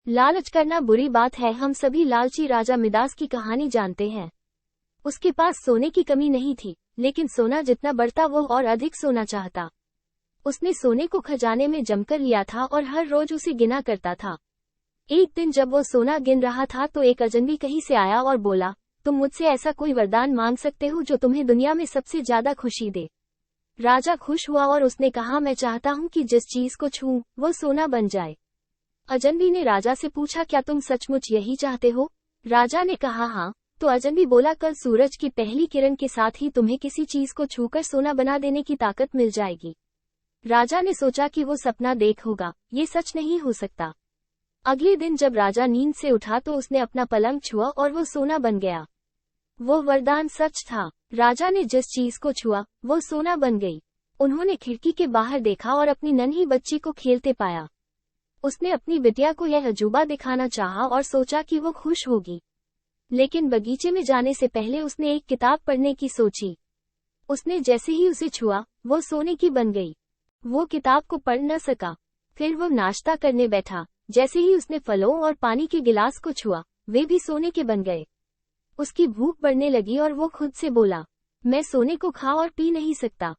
लालच करना बुरी बात है। हम सभी लालची राजा मिदास की कहानी जानते हैं। उसके पास सोने की कमी नहीं थी, लेकिन सोना जितना बढ़ता वो और अधिक सोना चाहता। उसने सोने को खजाने में जमकर लिया था और हर रोज उसे गिना करता था। एक दिन जब वो सोना गिन रहा था तो एक अजनबी कहीं से आया और बोला, तुम मुझसे ऐसा कोई वरदान मांग सकते हो जो तुम्हें दुनिया में सबसे ज्यादा खुशी दे। राजा खुश हुआ और उसने कहा, मैं चाहता हूँ कि जिस चीज को छूऊं वो सोना बन जाए। अजनबी ने राजा से पूछा, क्या तुम सचमुच यही चाहते हो? राजा ने कहा, हाँ। तो अजनबी बोला, कल सूरज की पहली किरण के साथ ही तुम्हें किसी चीज को छूकर सोना बना देने की ताकत मिल जाएगी। राजा ने सोचा कि वो सपना देख होगा, ये सच नहीं हो सकता। अगले दिन जब राजा नींद से उठा तो उसने अपना पलंग छुआ और वो सोना बन गया। वो वरदान सच था। राजा ने जिस चीज को छुआ वो सोना बन गई। उन्होंने खिड़की के बाहर देखा और अपनी नन्ही बच्ची को खेलते पाया। उसने अपनी बिटिया को यह अजूबा दिखाना चाहा और सोचा कि वो खुश होगी, लेकिन बगीचे में जाने से पहले उसने एक किताब पढ़ने की सोची। उसने जैसे ही उसे छुआ वो सोने की बन गई। वो किताब को पढ़ न सका। फिर वो नाश्ता करने बैठा। जैसे ही उसने फलों और पानी के गिलास को छुआ वे भी सोने के बन गए। उसकी भूख बढ़ने लगी और वो खुद से बोला, मैं सोने को खा और पी नहीं सकता।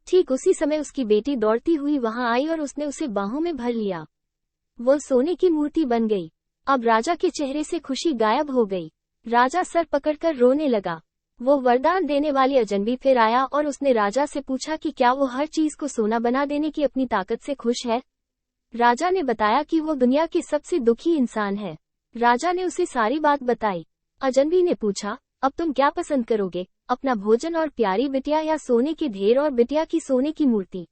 ठीक उसी समय उसकी बेटी दौड़ती हुई वहां आई और उसने उसे बाहों में भर लिया। वो सोने की मूर्ति बन गई। अब राजा के चेहरे से खुशी गायब हो गई। राजा सर पकड़कर रोने लगा। वो वरदान देने वाली अजनबी फिर आया और उसने राजा से पूछा कि क्या वो हर चीज को सोना बना देने की अपनी ताकत से खुश है। राजा ने बताया कि वो दुनिया के सबसे दुखी इंसान है। राजा ने उसे सारी बात बताई। अजनबी ने पूछा, अब तुम क्या पसंद करोगे, अपना भोजन और प्यारी बिटिया या सोने के ढेर और बिटिया की सोने की मूर्ति?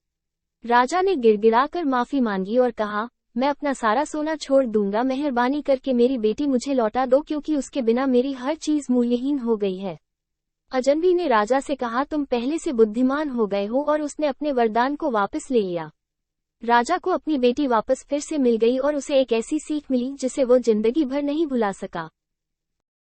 राजा ने गिड़गिड़ाकर माफी मांगी और कहा, मैं अपना सारा सोना छोड़ दूंगा। मेहरबानी करके मेरी बेटी मुझे लौटा दो, क्योंकि उसके बिना मेरी हर चीज मूल्यहीन हो गई है। अजनबी ने राजा से कहा, तुम पहले से बुद्धिमान हो गए हो, और उसने अपने वरदान को वापस ले लिया। राजा को अपनी बेटी वापस फिर से मिल गई और उसे एक ऐसी सीख मिली जिसे वो जिंदगी भर नहीं भुला सका।